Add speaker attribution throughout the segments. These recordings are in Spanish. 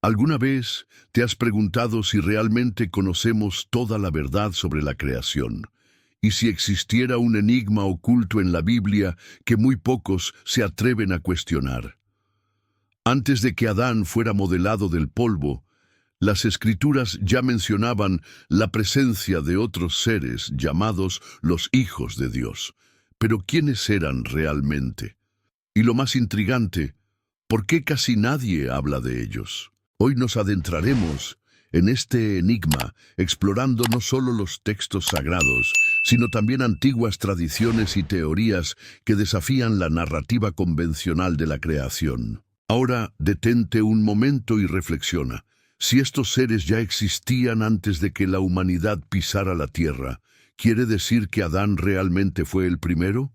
Speaker 1: ¿Alguna vez te has preguntado si realmente conocemos toda la verdad sobre la creación? Y si existiera un enigma oculto en la Biblia que muy pocos se atreven a cuestionar. Antes de que Adán fuera modelado del polvo, las Escrituras ya mencionaban la presencia de otros seres llamados los hijos de Dios. Pero ¿quiénes eran realmente? Y lo más intrigante, ¿por qué casi nadie habla de ellos? Hoy nos adentraremos en este enigma, explorando no solo los textos sagrados, sino también antiguas tradiciones y teorías que desafían la narrativa convencional de la creación. Ahora, detente un momento y reflexiona. Si estos seres ya existían antes de que la humanidad pisara la tierra, ¿quiere decir que Adán realmente fue el primero?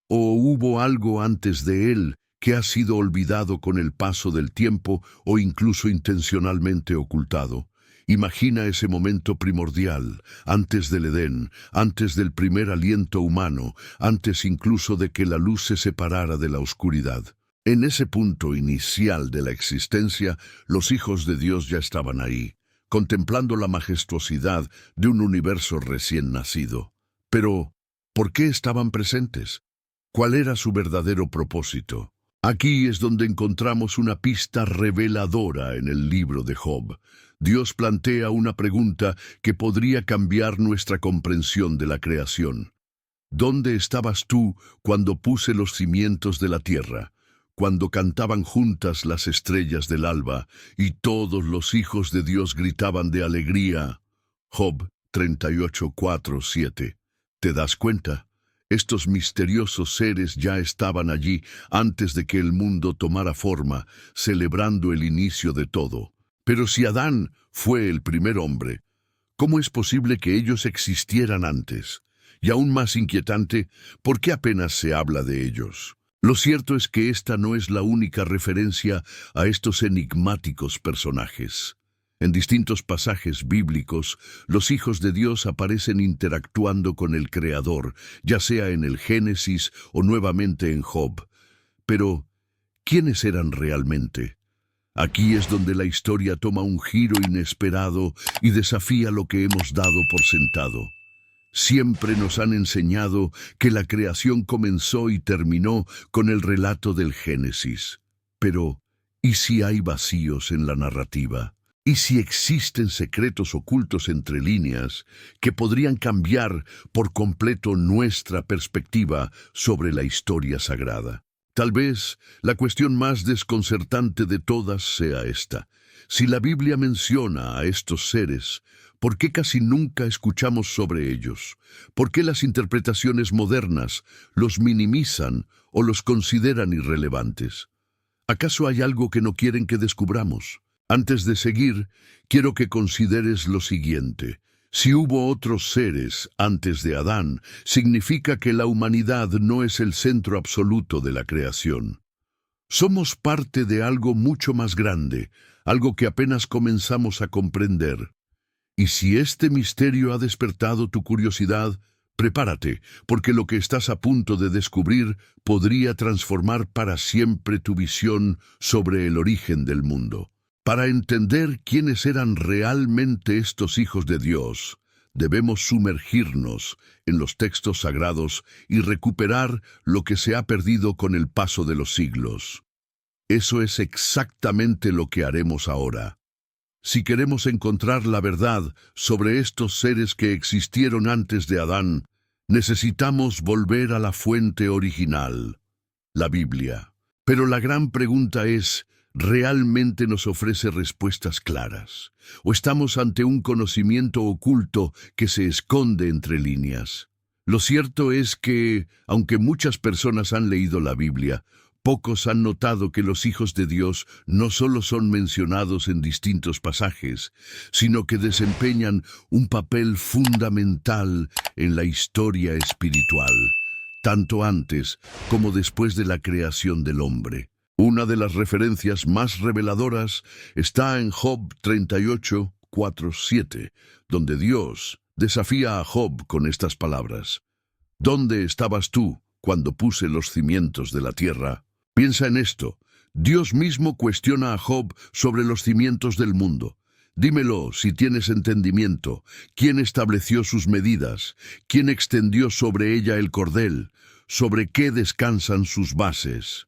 Speaker 1: ¿O hubo algo antes de él que ha sido olvidado con el paso del tiempo o incluso intencionalmente ocultado? Imagina ese momento primordial, antes del Edén, antes del primer aliento humano, antes incluso de que la luz se separara de la oscuridad. En ese punto inicial de la existencia, los hijos de Dios ya estaban ahí, contemplando la majestuosidad de un universo recién nacido. Pero, ¿por qué estaban presentes? ¿Cuál era su verdadero propósito? Aquí es donde encontramos una pista reveladora en el libro de Job. Dios plantea una pregunta que podría cambiar nuestra comprensión de la creación. ¿Dónde estabas tú cuando puse los cimientos de la tierra? Cuando cantaban juntas las estrellas del alba y todos los hijos de Dios gritaban de alegría. Job 38, 4, 7. ¿Te das cuenta? Estos misteriosos seres ya estaban allí antes de que el mundo tomara forma, celebrando el inicio de todo. Pero si Adán fue el primer hombre, ¿cómo es posible que ellos existieran antes? Y aún más inquietante, ¿por qué apenas se habla de ellos? Lo cierto es que esta no es la única referencia a estos enigmáticos personajes. En distintos pasajes bíblicos, los hijos de Dios aparecen interactuando con el Creador, ya sea en el Génesis o nuevamente en Job. Pero, ¿quiénes eran realmente? Aquí es donde la historia toma un giro inesperado y desafía lo que hemos dado por sentado. Siempre nos han enseñado que la creación comenzó y terminó con el relato del Génesis. Pero, ¿y si hay vacíos en la narrativa? ¿Y si existen secretos ocultos entre líneas que podrían cambiar por completo nuestra perspectiva sobre la historia sagrada? Tal vez la cuestión más desconcertante de todas sea esta. Si la Biblia menciona a estos seres, ¿por qué casi nunca escuchamos sobre ellos? ¿Por qué las interpretaciones modernas los minimizan o los consideran irrelevantes? ¿Acaso hay algo que no quieren que descubramos? Antes de seguir, quiero que consideres lo siguiente. Si hubo otros seres antes de Adán, significa que la humanidad no es el centro absoluto de la creación. Somos parte de algo mucho más grande, algo que apenas comenzamos a comprender. Y si este misterio ha despertado tu curiosidad, prepárate, porque lo que estás a punto de descubrir podría transformar para siempre tu visión sobre el origen del mundo. Para entender quiénes eran realmente estos hijos de Dios, debemos sumergirnos en los textos sagrados y recuperar lo que se ha perdido con el paso de los siglos. Eso es exactamente lo que haremos ahora. Si queremos encontrar la verdad sobre estos seres que existieron antes de Adán, necesitamos volver a la fuente original, la Biblia. Pero la gran pregunta es, ¿realmente nos ofrece respuestas claras? ¿O estamos ante un conocimiento oculto que se esconde entre líneas? Lo cierto es que, aunque muchas personas han leído la Biblia, pocos han notado que los hijos de Dios no solo son mencionados en distintos pasajes, sino que desempeñan un papel fundamental en la historia espiritual, tanto antes como después de la creación del hombre. Una de las referencias más reveladoras está en Job 38, 4, 7, donde Dios desafía a Job con estas palabras. ¿Dónde estabas tú cuando puse los cimientos de la tierra? Piensa en esto. Dios mismo cuestiona a Job sobre los cimientos del mundo. Dímelo si tienes entendimiento. ¿Quién estableció sus medidas? ¿Quién extendió sobre ella el cordel? ¿Sobre qué descansan sus bases?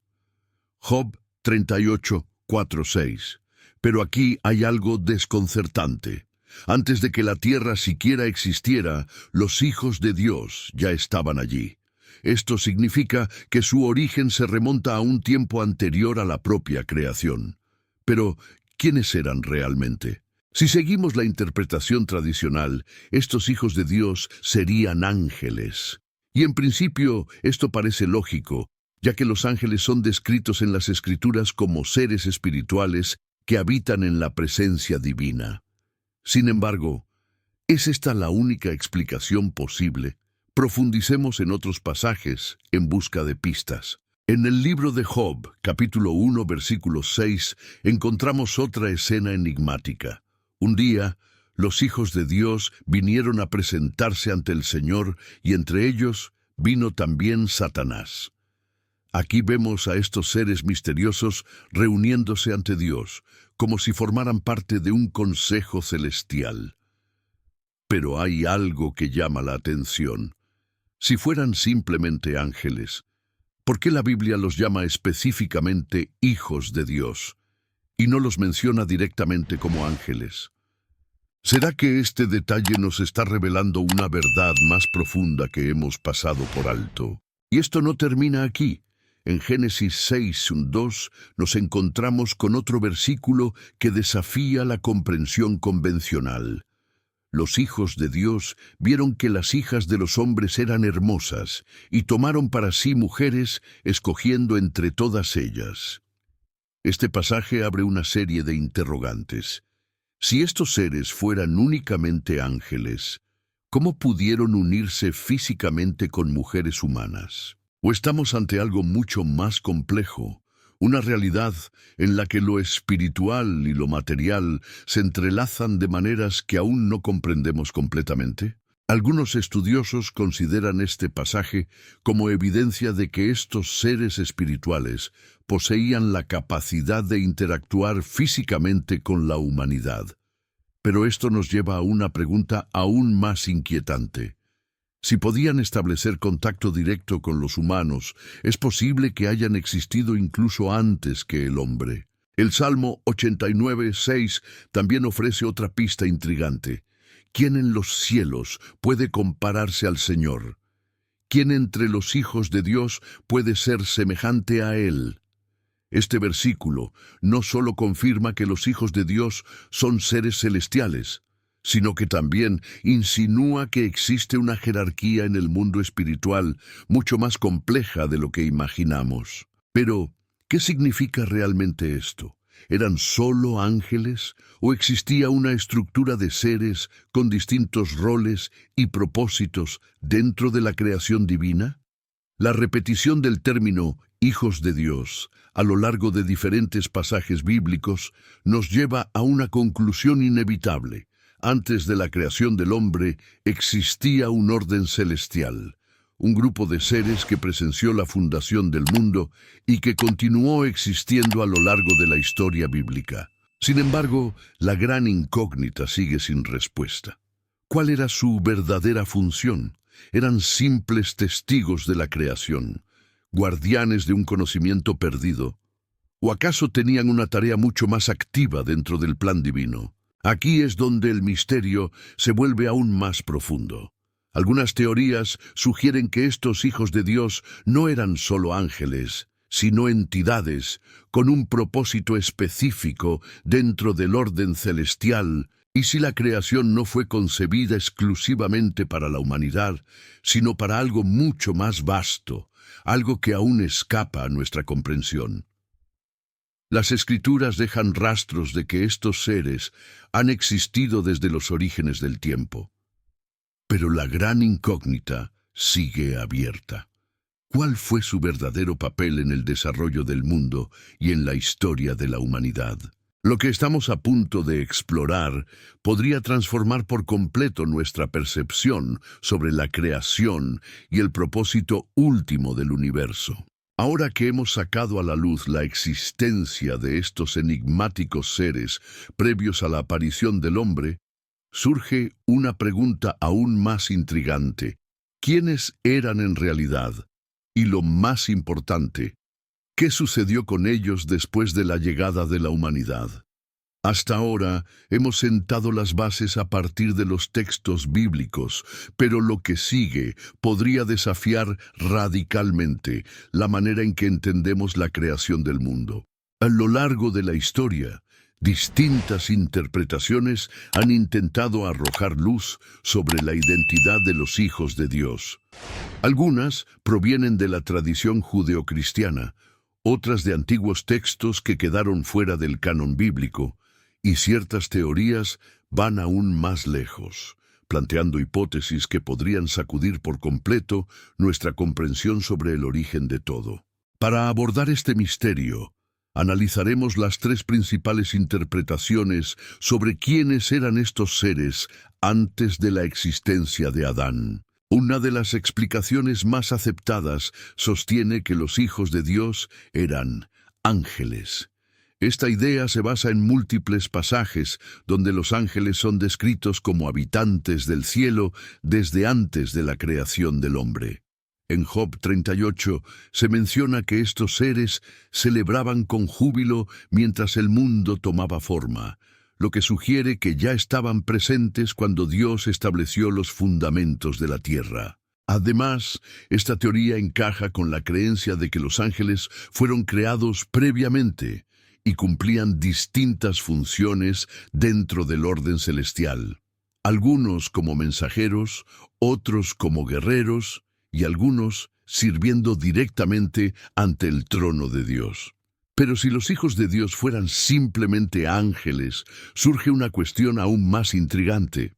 Speaker 1: Job 38, 4, 6. Pero aquí hay algo desconcertante. Antes de que la tierra siquiera existiera, los hijos de Dios ya estaban allí. Esto significa que su origen se remonta a un tiempo anterior a la propia creación. Pero, ¿quiénes eran realmente? Si seguimos la interpretación tradicional, estos hijos de Dios serían ángeles. Y en principio, esto parece lógico, ya que los ángeles son descritos en las Escrituras como seres espirituales que habitan en la presencia divina. Sin embargo, ¿es esta la única explicación posible? Profundicemos en otros pasajes en busca de pistas. En el libro de Job, capítulo 1, versículo 6, encontramos otra escena enigmática. Un día, los hijos de Dios vinieron a presentarse ante el Señor y entre ellos vino también Satanás. Aquí vemos a estos seres misteriosos reuniéndose ante Dios, como si formaran parte de un consejo celestial. Pero hay algo que llama la atención. Si fueran simplemente ángeles, ¿por qué la Biblia los llama específicamente hijos de Dios y no los menciona directamente como ángeles? ¿Será que este detalle nos está revelando una verdad más profunda que hemos pasado por alto? Y esto no termina aquí. En Génesis 6:2 nos encontramos con otro versículo que desafía la comprensión convencional. Los hijos de Dios vieron que las hijas de los hombres eran hermosas y tomaron para sí mujeres, escogiendo entre todas ellas. Este pasaje abre una serie de interrogantes. Si estos seres fueran únicamente ángeles, ¿cómo pudieron unirse físicamente con mujeres humanas? ¿O estamos ante algo mucho más complejo? Una realidad en la que lo espiritual y lo material se entrelazan de maneras que aún no comprendemos completamente. Algunos estudiosos consideran este pasaje como evidencia de que estos seres espirituales poseían la capacidad de interactuar físicamente con la humanidad. Pero esto nos lleva a una pregunta aún más inquietante. Si podían establecer contacto directo con los humanos, es posible que hayan existido incluso antes que el hombre. El Salmo 89:6 también ofrece otra pista intrigante. ¿Quién en los cielos puede compararse al Señor? ¿Quién entre los hijos de Dios puede ser semejante a Él? Este versículo no solo confirma que los hijos de Dios son seres celestiales, sino que también insinúa que existe una jerarquía en el mundo espiritual mucho más compleja de lo que imaginamos. Pero, ¿qué significa realmente esto? ¿Eran solo ángeles o existía una estructura de seres con distintos roles y propósitos dentro de la creación divina? La repetición del término hijos de Dios a lo largo de diferentes pasajes bíblicos nos lleva a una conclusión inevitable. Antes de la creación del hombre existía un orden celestial, un grupo de seres que presenció la fundación del mundo y que continuó existiendo a lo largo de la historia bíblica. Sin embargo, la gran incógnita sigue sin respuesta. ¿Cuál era su verdadera función? ¿Eran simples testigos de la creación, guardianes de un conocimiento perdido? ¿O acaso tenían una tarea mucho más activa dentro del plan divino? Aquí es donde el misterio se vuelve aún más profundo. Algunas teorías sugieren que estos hijos de Dios no eran solo ángeles, sino entidades con un propósito específico dentro del orden celestial. Y si la creación no fue concebida exclusivamente para la humanidad, sino para algo mucho más vasto, algo que aún escapa a nuestra comprensión. Las Escrituras dejan rastros de que estos seres han existido desde los orígenes del tiempo. Pero la gran incógnita sigue abierta. ¿Cuál fue su verdadero papel en el desarrollo del mundo y en la historia de la humanidad? Lo que estamos a punto de explorar podría transformar por completo nuestra percepción sobre la creación y el propósito último del universo. Ahora que hemos sacado a la luz la existencia de estos enigmáticos seres previos a la aparición del hombre, surge una pregunta aún más intrigante. ¿Quiénes eran en realidad? Y lo más importante, ¿qué sucedió con ellos después de la llegada de la humanidad? Hasta ahora hemos sentado las bases a partir de los textos bíblicos, pero lo que sigue podría desafiar radicalmente la manera en que entendemos la creación del mundo. A lo largo de la historia, distintas interpretaciones han intentado arrojar luz sobre la identidad de los hijos de Dios. Algunas provienen de la tradición judeocristiana, otras de antiguos textos que quedaron fuera del canon bíblico, y ciertas teorías van aún más lejos, planteando hipótesis que podrían sacudir por completo nuestra comprensión sobre el origen de todo. Para abordar este misterio, analizaremos las tres principales interpretaciones sobre quiénes eran estos seres antes de la existencia de Adán. Una de las explicaciones más aceptadas sostiene que los hijos de Dios eran ángeles. Esta idea se basa en múltiples pasajes donde los ángeles son descritos como habitantes del cielo desde antes de la creación del hombre. En Job 38 se menciona que estos seres celebraban con júbilo mientras el mundo tomaba forma, lo que sugiere que ya estaban presentes cuando Dios estableció los fundamentos de la tierra. Además, esta teoría encaja con la creencia de que los ángeles fueron creados previamente y cumplían distintas funciones dentro del orden celestial. Algunos como mensajeros, otros como guerreros, y algunos sirviendo directamente ante el trono de Dios. Pero si los hijos de Dios fueran simplemente ángeles, surge una cuestión aún más intrigante.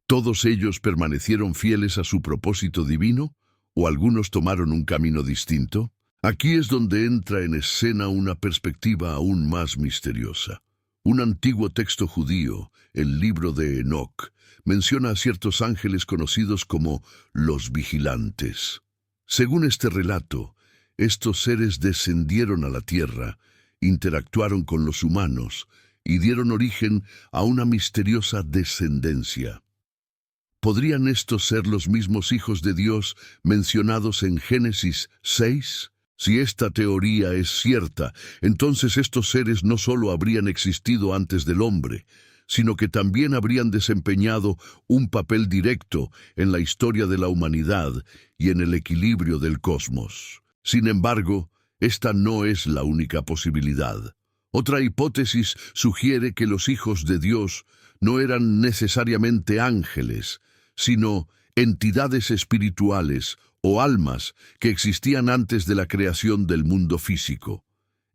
Speaker 1: ¿Todos ellos permanecieron fieles a su propósito divino? ¿O algunos tomaron un camino distinto? Aquí es donde entra en escena una perspectiva aún más misteriosa. Un antiguo texto judío, el libro de Enoc, menciona a ciertos ángeles conocidos como los vigilantes. Según este relato, estos seres descendieron a la tierra, interactuaron con los humanos y dieron origen a una misteriosa descendencia. ¿Podrían estos ser los mismos hijos de Dios mencionados en Génesis 6? Si esta teoría es cierta, entonces estos seres no solo habrían existido antes del hombre, sino que también habrían desempeñado un papel directo en la historia de la humanidad y en el equilibrio del cosmos. Sin embargo, esta no es la única posibilidad. Otra hipótesis sugiere que los hijos de Dios no eran necesariamente ángeles, sino entidades espirituales o almas que existían antes de la creación del mundo físico.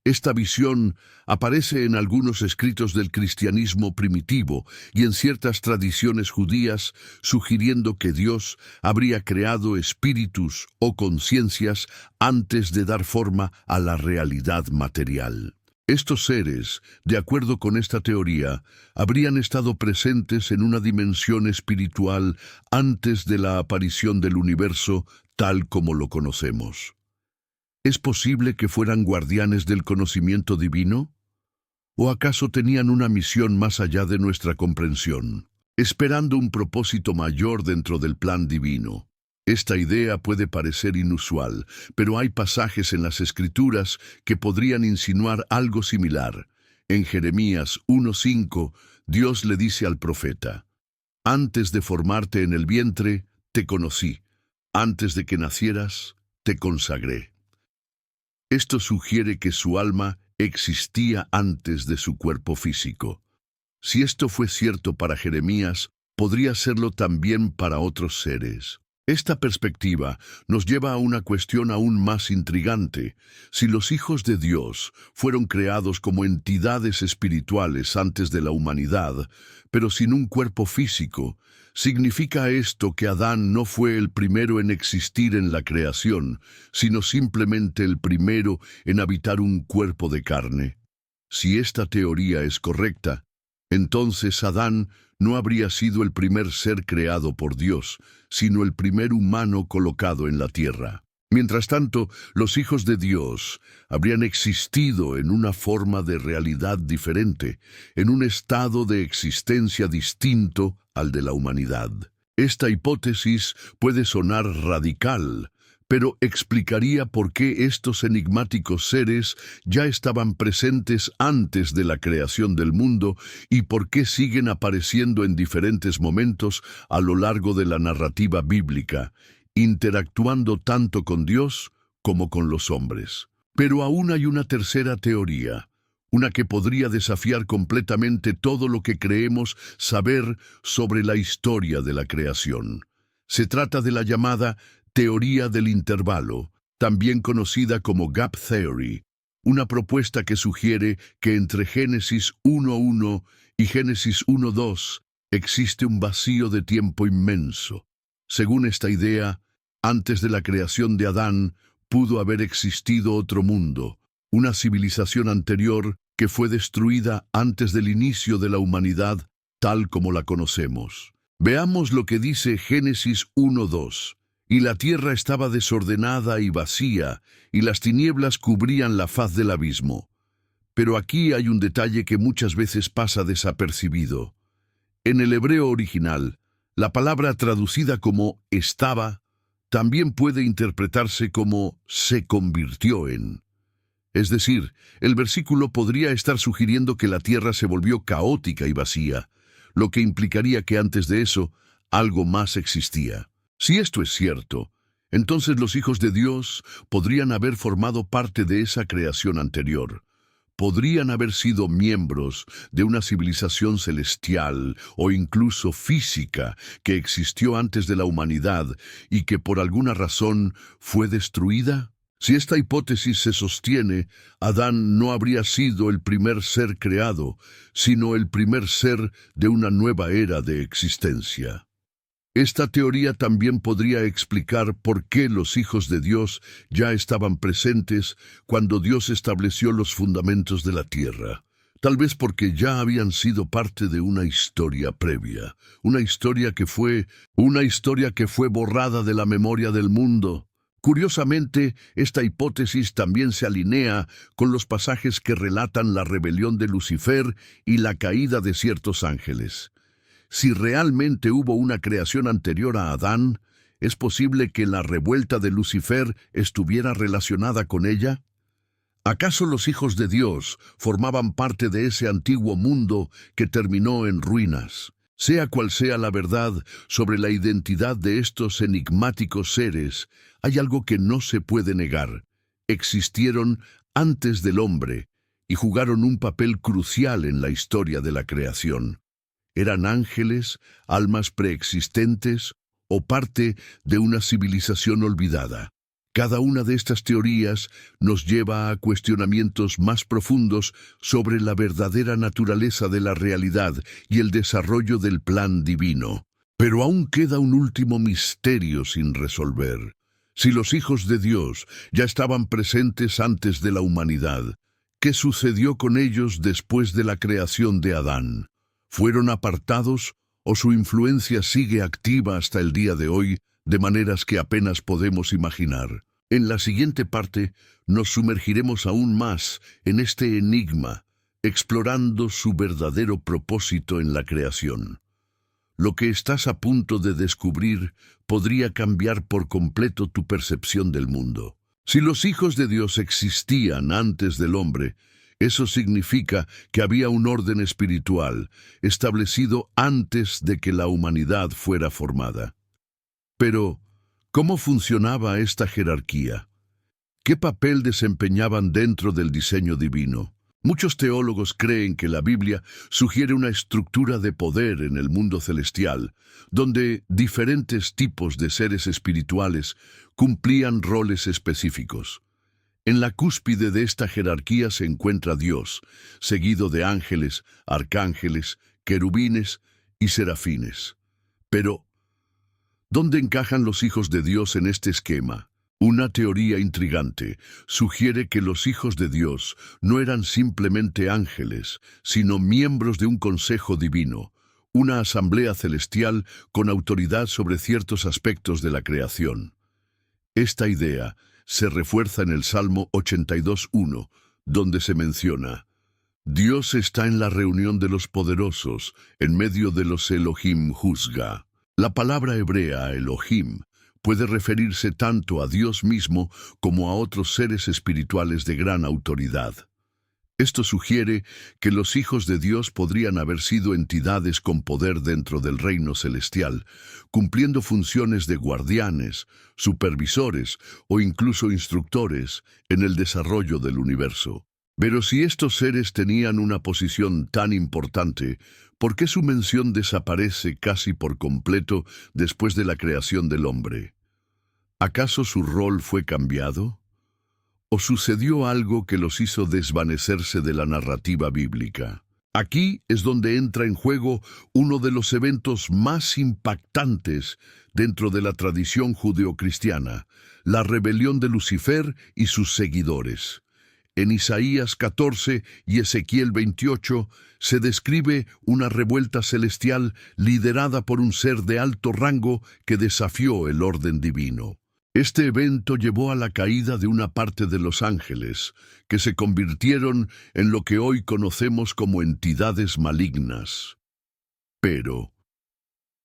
Speaker 1: Esta visión aparece en algunos escritos del cristianismo primitivo y en ciertas tradiciones judías, sugiriendo que Dios habría creado espíritus o conciencias antes de dar forma a la realidad material. Estos seres, de acuerdo con esta teoría, habrían estado presentes en una dimensión espiritual antes de la aparición del universo tal como lo conocemos. ¿Es posible que fueran guardianes del conocimiento divino? ¿O acaso tenían una misión más allá de nuestra comprensión, esperando un propósito mayor dentro del plan divino? Esta idea puede parecer inusual, pero hay pasajes en las Escrituras que podrían insinuar algo similar. En Jeremías 1:5, Dios le dice al profeta: «Antes de formarte en el vientre, te conocí. Antes de que nacieras, te consagré». Esto sugiere que su alma existía antes de su cuerpo físico. Si esto fue cierto para Jeremías, podría serlo también para otros seres. Esta perspectiva nos lleva a una cuestión aún más intrigante. Si los hijos de Dios fueron creados como entidades espirituales antes de la humanidad, pero sin un cuerpo físico, ¿significa esto que Adán no fue el primero en existir en la creación, sino simplemente el primero en habitar un cuerpo de carne? Si esta teoría es correcta, entonces Adán no habría sido el primer ser creado por Dios, sino el primer humano colocado en la tierra. Mientras tanto, los hijos de Dios habrían existido en una forma de realidad diferente, en un estado de existencia distinto al de la humanidad. Esta hipótesis puede sonar radical, pero explicaría por qué estos enigmáticos seres ya estaban presentes antes de la creación del mundo y por qué siguen apareciendo en diferentes momentos a lo largo de la narrativa bíblica, interactuando tanto con Dios como con los hombres. Pero aún hay una tercera teoría, una que podría desafiar completamente todo lo que creemos saber sobre la historia de la creación. Se trata de la llamada teoría del intervalo, también conocida como Gap Theory, una propuesta que sugiere que entre Génesis 1:1 y Génesis 1:2 existe un vacío de tiempo inmenso. Según esta idea, antes de la creación de Adán, pudo haber existido otro mundo, una civilización anterior que fue destruida antes del inicio de la humanidad tal como la conocemos. Veamos lo que dice Génesis 1:2. Y la tierra estaba desordenada y vacía, y las tinieblas cubrían la faz del abismo. Pero aquí hay un detalle que muchas veces pasa desapercibido. En el hebreo original, la palabra traducida como estaba también puede interpretarse como se convirtió en. Es decir, el versículo podría estar sugiriendo que la tierra se volvió caótica y vacía, lo que implicaría que antes de eso, algo más existía. Si esto es cierto, entonces los hijos de Dios podrían haber formado parte de esa creación anterior. Podrían haber sido miembros de una civilización celestial o incluso física que existió antes de la humanidad y que por alguna razón fue destruida. Si esta hipótesis se sostiene, Adán no habría sido el primer ser creado, sino el primer ser de una nueva era de existencia. Esta teoría también podría explicar por qué los hijos de Dios ya estaban presentes cuando Dios estableció los fundamentos de la tierra. Tal vez porque ya habían sido parte de una historia previa, una historia que fue borrada de la memoria del mundo. Curiosamente, esta hipótesis también se alinea con los pasajes que relatan la rebelión de Lucifer y la caída de ciertos ángeles. Si realmente hubo una creación anterior a Adán, ¿es posible que la revuelta de Lucifer estuviera relacionada con ella? ¿Acaso los hijos de Dios formaban parte de ese antiguo mundo que terminó en ruinas? Sea cual sea la verdad sobre la identidad de estos enigmáticos seres, hay algo que no se puede negar. Existieron antes del hombre y jugaron un papel crucial en la historia de la creación. ¿Eran ángeles, almas preexistentes o parte de una civilización olvidada? Cada una de estas teorías nos lleva a cuestionamientos más profundos sobre la verdadera naturaleza de la realidad y el desarrollo del plan divino. Pero aún queda un último misterio sin resolver. Si los hijos de Dios ya estaban presentes antes de la humanidad, ¿qué sucedió con ellos después de la creación de Adán? ¿Fueron apartados o su influencia sigue activa hasta el día de hoy de maneras que apenas podemos imaginar? En la siguiente parte nos sumergiremos aún más en este enigma, explorando su verdadero propósito en la creación. Lo que estás a punto de descubrir podría cambiar por completo tu percepción del mundo. Si los hijos de Dios existían antes del hombre, eso significa que había un orden espiritual establecido antes de que la humanidad fuera formada. Pero, ¿cómo funcionaba esta jerarquía? ¿Qué papel desempeñaban dentro del diseño divino? Muchos teólogos creen que la Biblia sugiere una estructura de poder en el mundo celestial, donde diferentes tipos de seres espirituales cumplían roles específicos. En la cúspide de esta jerarquía se encuentra Dios, seguido de ángeles, arcángeles, querubines y serafines. Pero, ¿dónde encajan los hijos de Dios en este esquema? Una teoría intrigante sugiere que los hijos de Dios no eran simplemente ángeles, sino miembros de un consejo divino, una asamblea celestial con autoridad sobre ciertos aspectos de la creación. Esta idea se refuerza en el Salmo 82:1, donde se menciona: Dios está en la reunión de los poderosos, en medio de los Elohim juzga. La palabra hebrea Elohim puede referirse tanto a Dios mismo como a otros seres espirituales de gran autoridad. Esto sugiere que los hijos de Dios podrían haber sido entidades con poder dentro del reino celestial, cumpliendo funciones de guardianes, supervisores o incluso instructores en el desarrollo del universo. Pero si estos seres tenían una posición tan importante, ¿por qué su mención desaparece casi por completo después de la creación del hombre? ¿Acaso su rol fue cambiado? ¿O sucedió algo que los hizo desvanecerse de la narrativa bíblica? Aquí es donde entra en juego uno de los eventos más impactantes dentro de la tradición judeocristiana, la rebelión de Lucifer y sus seguidores. En Isaías 14 y Ezequiel 28 se describe una revuelta celestial liderada por un ser de alto rango que desafió el orden divino. Este evento llevó a la caída de una parte de los ángeles, que se convirtieron en lo que hoy conocemos como entidades malignas. Pero,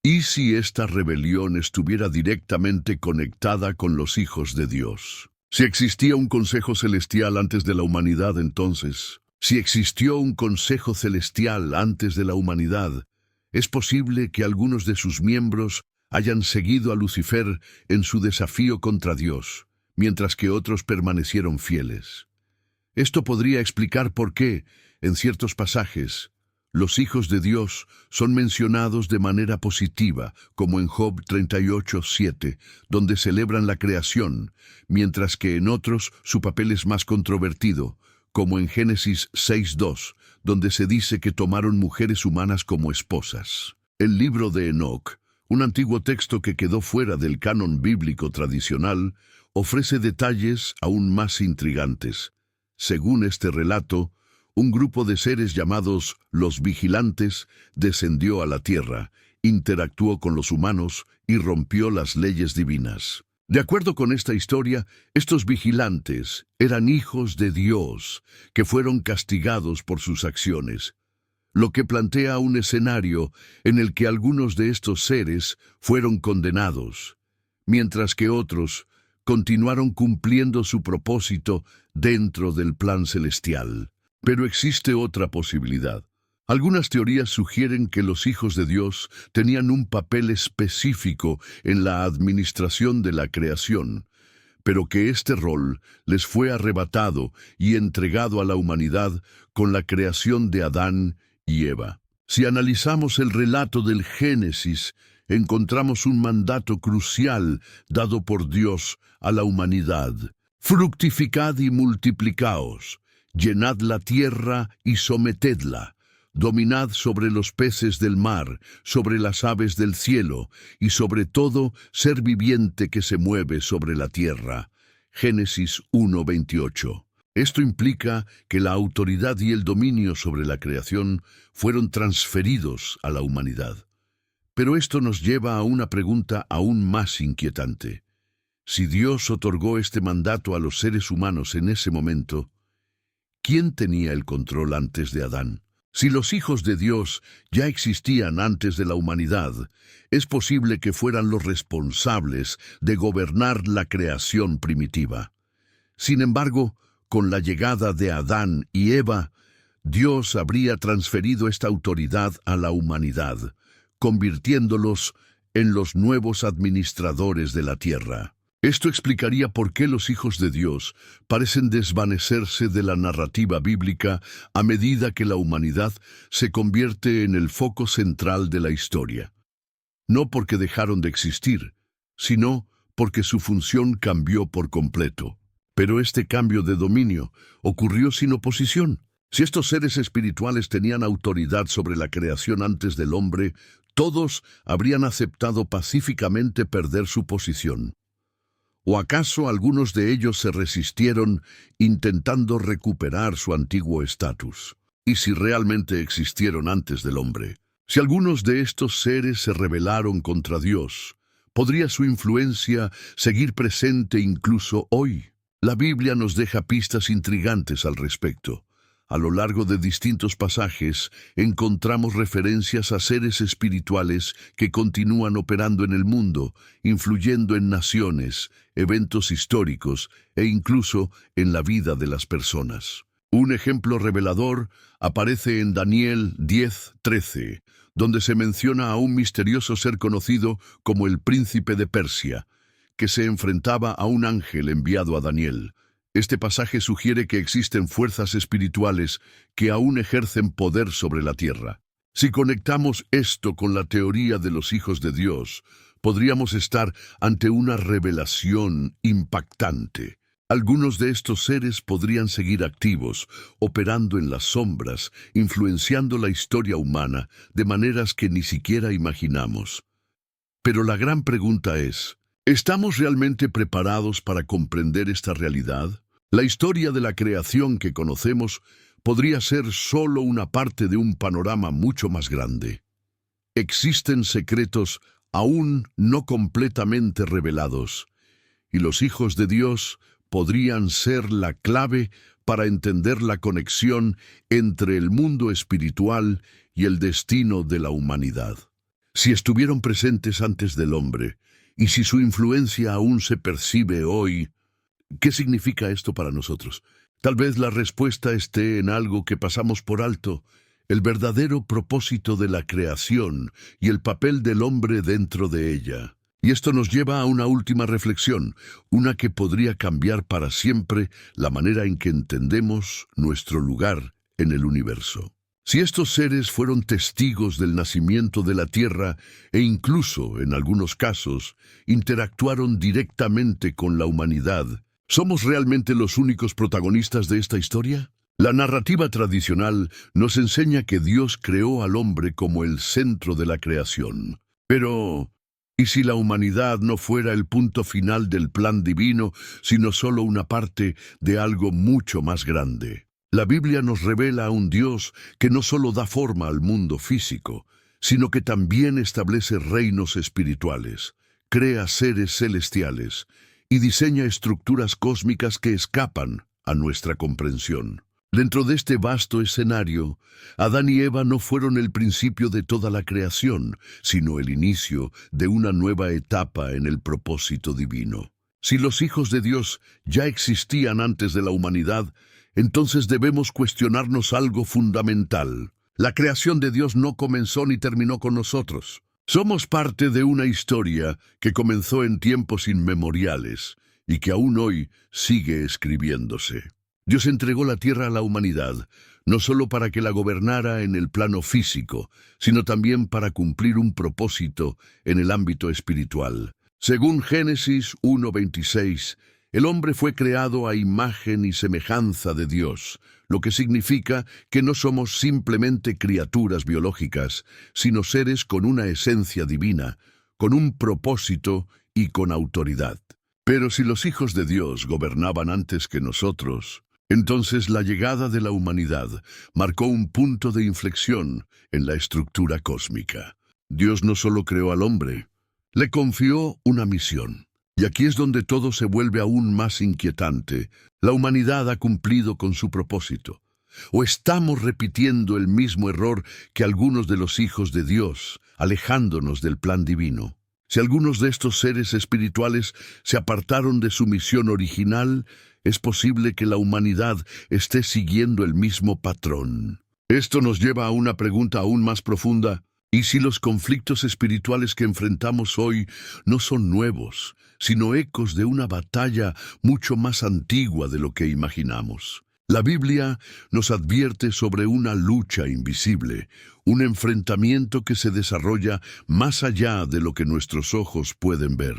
Speaker 1: ¿y si esta rebelión estuviera directamente conectada con los hijos de Dios? Si existía un consejo celestial antes de la humanidad, entonces, si existió un consejo celestial antes de la humanidad, es posible que algunos de sus miembros hayan seguido a Lucifer en su desafío contra Dios, mientras que otros permanecieron fieles. Esto podría explicar por qué, en ciertos pasajes, los hijos de Dios son mencionados de manera positiva, como en Job 38:7, donde celebran la creación, mientras que en otros su papel es más controvertido, como en Génesis 6:2, donde se dice que tomaron mujeres humanas como esposas. El libro de Enoc, un antiguo texto que quedó fuera del canon bíblico tradicional, ofrece detalles aún más intrigantes. Según este relato, un grupo de seres llamados los vigilantes descendió a la tierra, interactuó con los humanos y rompió las leyes divinas. De acuerdo con esta historia, estos vigilantes eran hijos de Dios que fueron castigados por sus acciones, lo que plantea un escenario en el que algunos de estos seres fueron condenados, mientras que otros continuaron cumpliendo su propósito dentro del plan celestial. Pero existe otra posibilidad. Algunas teorías sugieren que los hijos de Dios tenían un papel específico en la administración de la creación, pero que este rol les fue arrebatado y entregado a la humanidad con la creación de Adán y Eva. Si analizamos el relato del Génesis, encontramos un mandato crucial dado por Dios a la humanidad: fructificad y multiplicaos, llenad la tierra y sometedla, dominad sobre los peces del mar, sobre las aves del cielo, y sobre todo ser viviente que se mueve sobre la tierra. Génesis 1:28. Esto implica que la autoridad y el dominio sobre la creación fueron transferidos a la humanidad. Pero esto nos lleva a una pregunta aún más inquietante. Si Dios otorgó este mandato a los seres humanos en ese momento, ¿quién tenía el control antes de Adán? Si los hijos de Dios ya existían antes de la humanidad, es posible que fueran los responsables de gobernar la creación primitiva. Sin embargo, con la llegada de Adán y Eva, Dios habría transferido esta autoridad a la humanidad, convirtiéndolos en los nuevos administradores de la tierra. Esto explicaría por qué los hijos de Dios parecen desvanecerse de la narrativa bíblica a medida que la humanidad se convierte en el foco central de la historia. No porque dejaron de existir, sino porque su función cambió por completo. Pero este cambio de dominio ocurrió sin oposición. Si estos seres espirituales tenían autoridad sobre la creación antes del hombre, todos habrían aceptado pacíficamente perder su posición. ¿O acaso algunos de ellos se resistieron intentando recuperar su antiguo estatus? ¿Y si realmente existieron antes del hombre? Si algunos de estos seres se rebelaron contra Dios, ¿Podría su influencia seguir presente incluso hoy? La Biblia nos deja pistas intrigantes al respecto. A lo largo de distintos pasajes encontramos referencias a seres espirituales que continúan operando en el mundo, influyendo en naciones, eventos históricos e incluso en la vida de las personas. Un ejemplo revelador aparece en Daniel 10:13, donde se menciona a un misterioso ser conocido como el príncipe de Persia, que se enfrentaba a un ángel enviado a Daniel. Este pasaje sugiere que existen fuerzas espirituales que aún ejercen poder sobre la tierra. Si conectamos esto con la teoría de los hijos de Dios, podríamos estar ante una revelación impactante. Algunos de estos seres podrían seguir activos, operando en las sombras, influenciando la historia humana de maneras que ni siquiera imaginamos. Pero la gran pregunta es, ¿estamos realmente preparados para comprender esta realidad? La historia de la creación que conocemos podría ser solo una parte de un panorama mucho más grande. Existen secretos aún no completamente revelados, y los hijos de Dios podrían ser la clave para entender la conexión entre el mundo espiritual y el destino de la humanidad. Si estuvieron presentes antes del hombre, y si su influencia aún se percibe hoy, ¿qué significa esto para nosotros? Tal vez la respuesta esté en algo que pasamos por alto, el verdadero propósito de la creación y el papel del hombre dentro de ella. Y esto nos lleva a una última reflexión, una que podría cambiar para siempre la manera en que entendemos nuestro lugar en el universo. Si estos seres fueron testigos del nacimiento de la Tierra e incluso, en algunos casos, interactuaron directamente con la humanidad, ¿somos realmente los únicos protagonistas de esta historia? La narrativa tradicional nos enseña que Dios creó al hombre como el centro de la creación. Pero, ¿y si la humanidad no fuera el punto final del plan divino, sino solo una parte de algo mucho más grande? La Biblia nos revela a un Dios que no solo da forma al mundo físico, sino que también establece reinos espirituales, crea seres celestiales y diseña estructuras cósmicas que escapan a nuestra comprensión. Dentro de este vasto escenario, Adán y Eva no fueron el principio de toda la creación, sino el inicio de una nueva etapa en el propósito divino. Si los hijos de Dios ya existían antes de la humanidad, entonces debemos cuestionarnos algo fundamental. La creación de Dios no comenzó ni terminó con nosotros. Somos parte de una historia que comenzó en tiempos inmemoriales y que aún hoy sigue escribiéndose. Dios entregó la tierra a la humanidad, no solo para que la gobernara en el plano físico, sino también para cumplir un propósito en el ámbito espiritual. Según Génesis 1:26, el hombre fue creado a imagen y semejanza de Dios, lo que significa que no somos simplemente criaturas biológicas, sino seres con una esencia divina, con un propósito y con autoridad. Pero si los hijos de Dios gobernaban antes que nosotros, entonces la llegada de la humanidad marcó un punto de inflexión en la estructura cósmica. Dios no solo creó al hombre, le confió una misión. Y aquí es donde todo se vuelve aún más inquietante. La humanidad ha cumplido con su propósito. ¿O estamos repitiendo el mismo error que algunos de los hijos de Dios, alejándonos del plan divino? Si algunos de estos seres espirituales se apartaron de su misión original, es posible que la humanidad esté siguiendo el mismo patrón. Esto nos lleva a una pregunta aún más profunda. ¿Y si los conflictos espirituales que enfrentamos hoy no son nuevos, sino ecos de una batalla mucho más antigua de lo que imaginamos? La Biblia nos advierte sobre una lucha invisible, un enfrentamiento que se desarrolla más allá de lo que nuestros ojos pueden ver.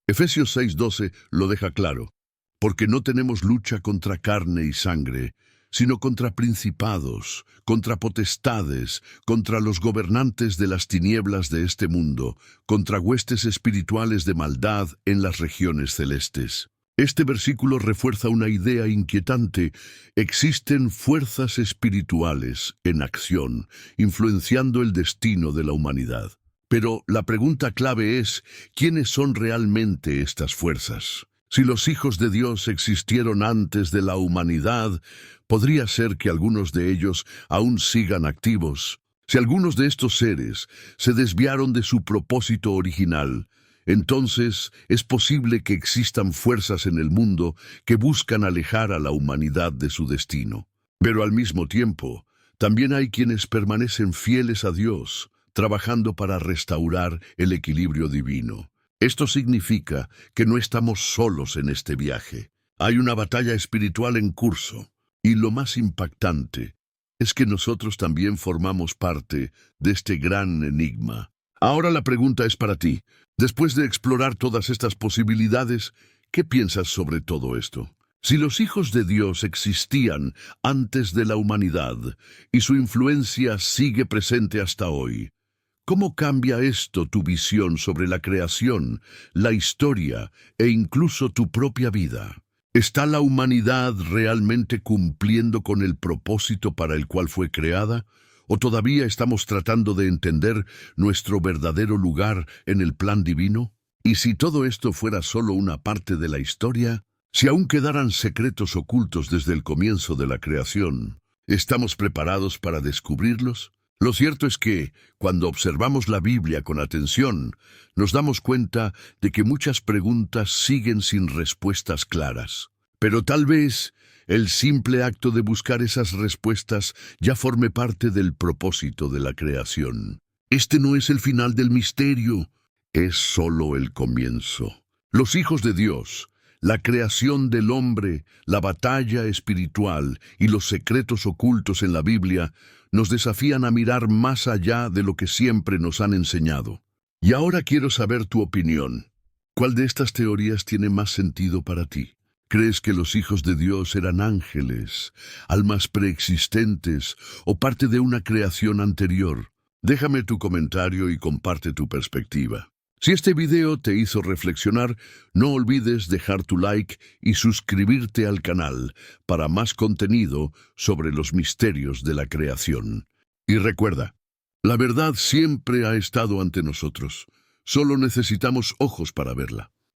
Speaker 1: Efesios 6:12 lo deja claro, porque no tenemos lucha contra carne y sangre, sino contra principados, contra potestades, contra los gobernantes de las tinieblas de este mundo, contra huestes espirituales de maldad en las regiones celestes. Este versículo refuerza una idea inquietante. Existen fuerzas espirituales en acción, influenciando el destino de la humanidad. Pero la pregunta clave es, ¿quiénes son realmente estas fuerzas? Si los hijos de Dios existieron antes de la humanidad, podría ser que algunos de ellos aún sigan activos. Si algunos de estos seres se desviaron de su propósito original, entonces es posible que existan fuerzas en el mundo que buscan alejar a la humanidad de su destino. Pero al mismo tiempo, también hay quienes permanecen fieles a Dios, trabajando para restaurar el equilibrio divino. Esto significa que no estamos solos en este viaje. Hay una batalla espiritual en curso, y lo más impactante es que nosotros también formamos parte de este gran enigma. Ahora la pregunta es para ti. Después de explorar todas estas posibilidades, ¿qué piensas sobre todo esto? Si los hijos de Dios existían antes de la humanidad y su influencia sigue presente hasta hoy, ¿cómo cambia esto tu visión sobre la creación, la historia e incluso tu propia vida? ¿Está la humanidad realmente cumpliendo con el propósito para el cual fue creada? ¿O todavía estamos tratando de entender nuestro verdadero lugar en el plan divino? ¿Y si todo esto fuera solo una parte de la historia? Si aún quedaran secretos ocultos desde el comienzo de la creación, ¿estamos preparados para descubrirlos? Lo cierto es que, cuando observamos la Biblia con atención, nos damos cuenta de que muchas preguntas siguen sin respuestas claras. Pero tal vez el simple acto de buscar esas respuestas ya forme parte del propósito de la creación. Este no es el final del misterio, es solo el comienzo. Los hijos de Dios, la creación del hombre, la batalla espiritual y los secretos ocultos en la Biblia nos desafían a mirar más allá de lo que siempre nos han enseñado. Y ahora quiero saber tu opinión. ¿Cuál de estas teorías tiene más sentido para ti? ¿Crees que los hijos de Dios eran ángeles, almas preexistentes o parte de una creación anterior? Déjame tu comentario y comparte tu perspectiva. Si este video te hizo reflexionar, no olvides dejar tu like y suscribirte al canal para más contenido sobre los misterios de la creación. Y recuerda, la verdad siempre ha estado ante nosotros. Solo necesitamos ojos para verla.